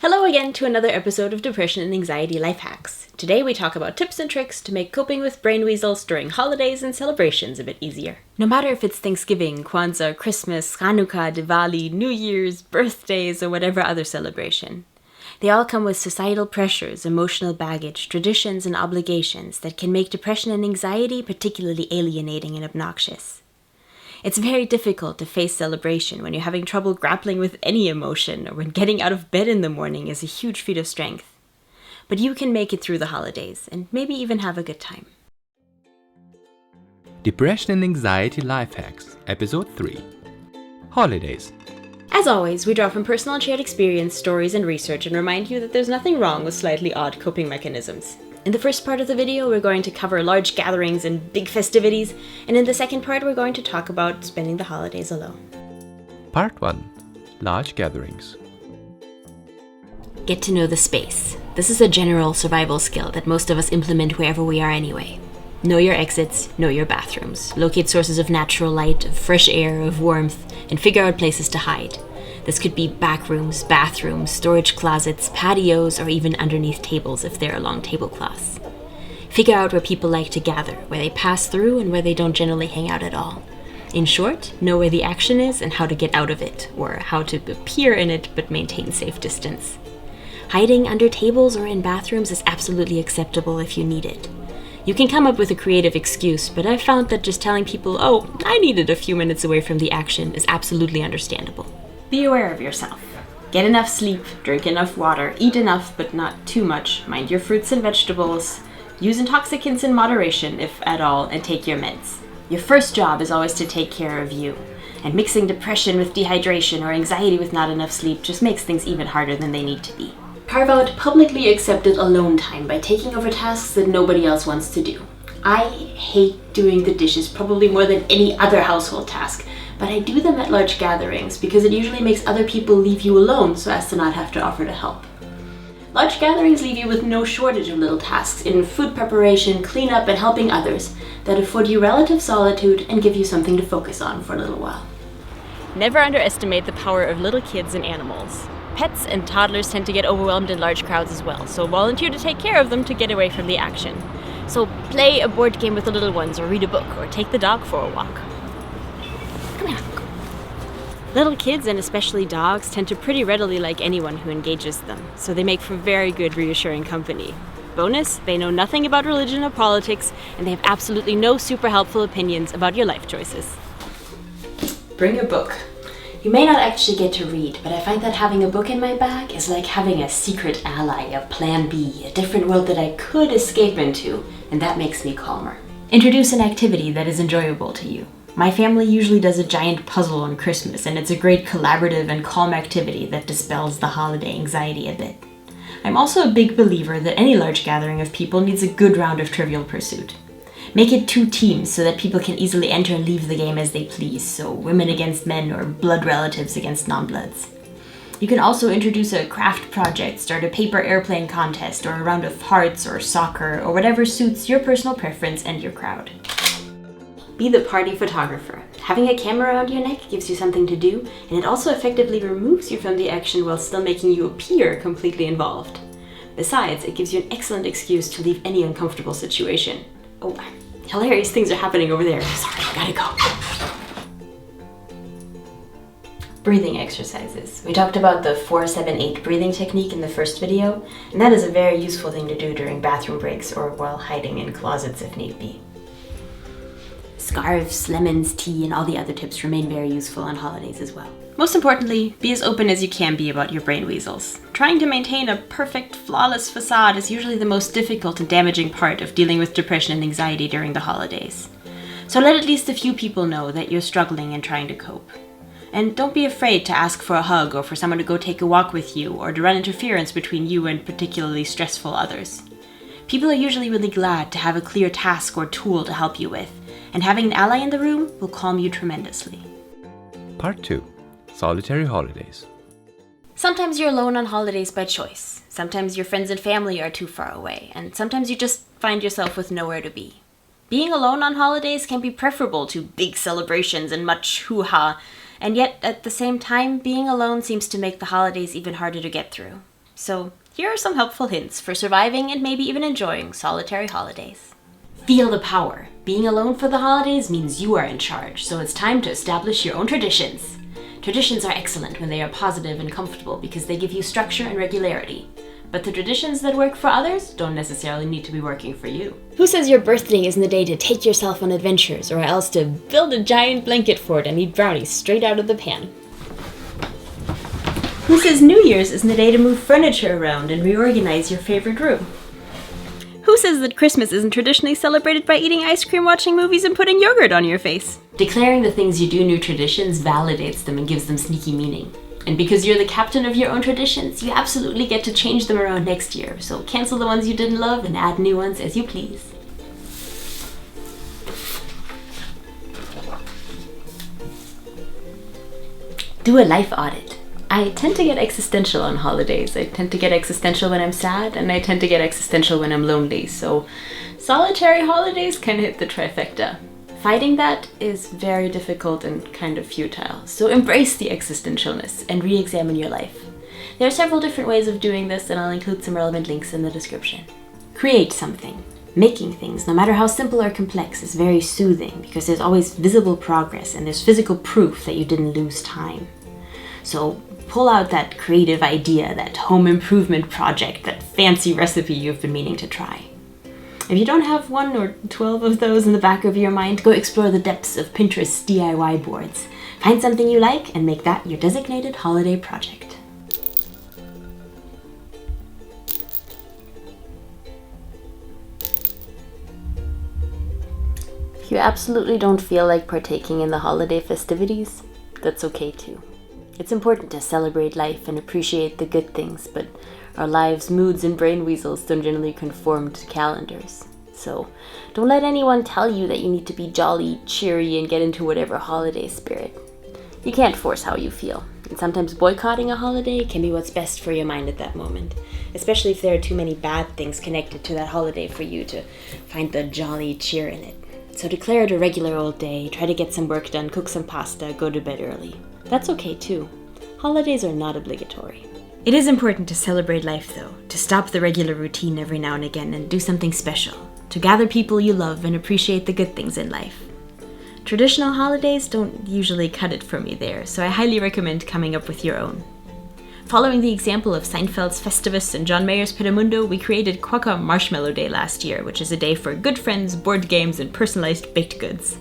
Hello again to another episode of Depression and Anxiety Life Hacks. Today we talk about tips and tricks to make coping with brain weasels during holidays and celebrations a bit easier. No matter if it's Thanksgiving, Kwanzaa, Christmas, Hanukkah, Diwali, New Year's, birthdays, or whatever other celebration, they all come with societal pressures, emotional baggage, traditions, and obligations that can make depression and anxiety particularly alienating and obnoxious. It's very difficult to face celebration when you're having trouble grappling with any emotion or when getting out of bed in the morning is a huge feat of strength. But you can make it through the holidays and maybe even have a good time. Depression and Anxiety Life Hacks, Episode 3. Holidays. As always, we draw from personal and shared experience, stories, and research and remind you that there's nothing wrong with slightly odd coping mechanisms. In the first part of the video, we're going to cover large gatherings and big festivities, and in the second part, we're going to talk about spending the holidays alone. Part 1. Large Gatherings. Get to know the space. This is a general survival skill that most of us implement wherever we are anyway. Know your exits, know your bathrooms, locate sources of natural light, of fresh air, of warmth, and figure out places to hide. This could be back rooms, bathrooms, storage closets, patios, or even underneath tables if they're along tablecloths. Figure out where people like to gather, where they pass through, and where they don't generally hang out at all. In short, know where the action is and how to get out of it, or how to appear in it but maintain safe distance. Hiding under tables or in bathrooms is absolutely acceptable if you need it. You can come up with a creative excuse, but I've found that just telling people, "Oh, I needed a few minutes away from the action," is absolutely understandable. Be aware of yourself. Get enough sleep, drink enough water, eat enough but not too much, mind your fruits and vegetables, use intoxicants in moderation if at all, and take your meds. Your first job is always to take care of you, and mixing depression with dehydration or anxiety with not enough sleep just makes things even harder than they need to be. Carve out publicly accepted alone time by taking over tasks that nobody else wants to do. I hate doing the dishes probably more than any other household task, but I do them at large gatherings because it usually makes other people leave you alone so as to not have to offer to help. Large gatherings leave you with no shortage of little tasks in food preparation, cleanup, and helping others that afford you relative solitude and give you something to focus on for a little while. Never underestimate the power of little kids and animals. Pets and toddlers tend to get overwhelmed in large crowds as well, so volunteer to take care of them to get away from the action. So play a board game with the little ones, or read a book, or take the dog for a walk. Come here. Little kids, and especially dogs, tend to pretty readily like anyone who engages them, so they make for very good, reassuring company. Bonus, they know nothing about religion or politics, and they have absolutely no super helpful opinions about your life choices. Bring a book. You may not actually get to read, but I find that having a book in my bag is like having a secret ally, a plan B, a different world that I could escape into, and that makes me calmer. Introduce an activity that is enjoyable to you. My family usually does a giant puzzle on Christmas, and it's a great collaborative and calm activity that dispels the holiday anxiety a bit. I'm also a big believer that any large gathering of people needs a good round of Trivial Pursuit. Make it 2 teams so that people can easily enter and leave the game as they please, so women against men or blood relatives against non-bloods. You can also introduce a craft project, start a paper airplane contest, or a round of hearts or soccer, or whatever suits your personal preference and your crowd. Be the party photographer. Having a camera around your neck gives you something to do, and it also effectively removes you from the action while still making you appear completely involved. Besides, it gives you an excellent excuse to leave any uncomfortable situation. Oh, hilarious things are happening over there. Sorry, gotta go. Breathing exercises. We talked about the 4-7-8 breathing technique in the first video, and that is a very useful thing to do during bathroom breaks or while hiding in closets if need be. Scarves, lemons, tea, and all the other tips remain very useful on holidays as well. Most importantly, be as open as you can be about your brain weasels. Trying to maintain a perfect, flawless facade is usually the most difficult and damaging part of dealing with depression and anxiety during the holidays. So let at least a few people know that you're struggling and trying to cope. And don't be afraid to ask for a hug or for someone to go take a walk with you or to run interference between you and particularly stressful others. People are usually really glad to have a clear task or tool to help you with, and having an ally in the room will calm you tremendously. Part 2. Solitary Holidays. Sometimes you're alone on holidays by choice. Sometimes your friends and family are too far away, and sometimes you just find yourself with nowhere to be. Being alone on holidays can be preferable to big celebrations and much hoo-ha, and yet at the same time, being alone seems to make the holidays even harder to get through. So here are some helpful hints for surviving and maybe even enjoying solitary holidays. Feel the power. Being alone for the holidays means you are in charge, so it's time to establish your own traditions. Traditions are excellent when they are positive and comfortable because they give you structure and regularity. But the traditions that work for others don't necessarily need to be working for you. Who says your birthday isn't the day to take yourself on adventures, or else to build a giant blanket fort and eat brownies straight out of the pan? Who says New Year's isn't the day to move furniture around and reorganize your favorite room? Who says that Christmas isn't traditionally celebrated by eating ice cream, watching movies, and putting yogurt on your face? Declaring the things you do new traditions validates them and gives them sneaky meaning. And because you're the captain of your own traditions, you absolutely get to change them around next year. So cancel the ones you didn't love and add new ones as you please. Do a life audit. I tend to get existential on holidays. I tend to get existential when I'm sad, and I tend to get existential when I'm lonely. So solitary holidays can hit the trifecta. Fighting that is very difficult and kind of futile, so embrace the existentialness and re-examine your life. There are several different ways of doing this, and I'll include some relevant links in the description. Create something. Making things, no matter how simple or complex, is very soothing because there's always visible progress and there's physical proof that you didn't lose time. So pull out that creative idea, that home improvement project, that fancy recipe you've been meaning to try. If you don't have 1 or 12 of those in the back of your mind, go explore the depths of Pinterest's DIY boards. Find something you like and make that your designated holiday project. If you absolutely don't feel like partaking in the holiday festivities, that's okay too. It's important to celebrate life and appreciate the good things, but our lives, moods, and brain weasels don't generally conform to calendars. So don't let anyone tell you that you need to be jolly, cheery, and get into whatever holiday spirit. You can't force how you feel, and sometimes boycotting a holiday can be what's best for your mind at that moment, especially if there are too many bad things connected to that holiday for you to find the jolly cheer in it. So declare it a regular old day, try to get some work done, cook some pasta, go to bed early. That's okay too. Holidays are not obligatory. It is important to celebrate life though, to stop the regular routine every now and again and do something special, to gather people you love and appreciate the good things in life. Traditional holidays don't usually cut it for me there, so I highly recommend coming up with your own. Following the example of Seinfeld's Festivus and John Mayer's Pedamundo, we created Quokka Marshmallow Day last year, which is a day for good friends, board games, and personalized baked goods.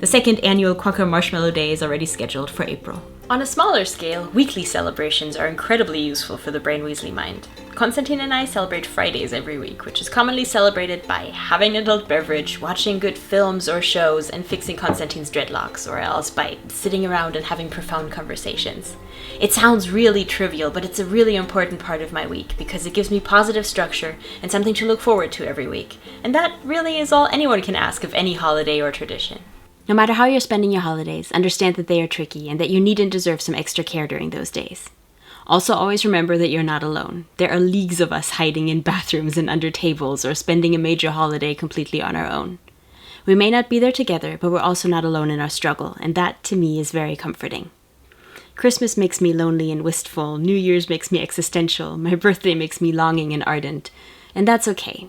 The second annual Quokka Marshmallow Day is already scheduled for April. On a smaller scale, weekly celebrations are incredibly useful for the brain weaselly mind. Konstantin and I celebrate Fridays every week, which is commonly celebrated by having an adult beverage, watching good films or shows, and fixing Konstantin's dreadlocks, or else by sitting around and having profound conversations. It sounds really trivial, but it's a really important part of my week because it gives me positive structure and something to look forward to every week. And that really is all anyone can ask of any holiday or tradition. No matter how you're spending your holidays, understand that they are tricky and that you need and deserve some extra care during those days. Also, always remember that you're not alone. There are leagues of us hiding in bathrooms and under tables or spending a major holiday completely on our own. We may not be there together, but we're also not alone in our struggle, and that, to me, is very comforting. Christmas makes me lonely and wistful, New Year's makes me existential, my birthday makes me longing and ardent, and that's okay.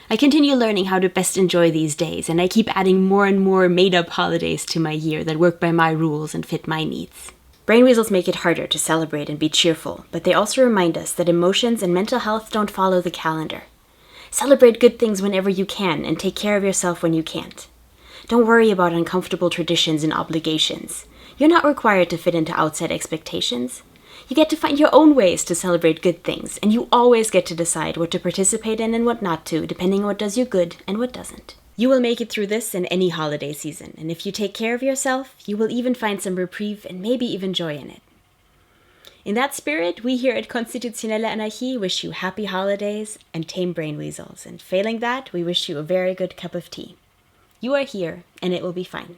I continue learning how to best enjoy these days, and I keep adding more and more made-up holidays to my year that work by my rules and fit my needs. Brain weasels make it harder to celebrate and be cheerful, but they also remind us that emotions and mental health don't follow the calendar. Celebrate good things whenever you can, and take care of yourself when you can't. Don't worry about uncomfortable traditions and obligations. You're not required to fit into outside expectations. You get to find your own ways to celebrate good things, and you always get to decide what to participate in and what not to, depending on what does you good and what doesn't. You will make it through this and any holiday season, and if you take care of yourself, you will even find some reprieve and maybe even joy in it. In that spirit, we here at Konstitutionelle Anarchie wish you happy holidays and tame brain weasels, and failing that, we wish you a very good cup of tea. You are here, and it will be fine.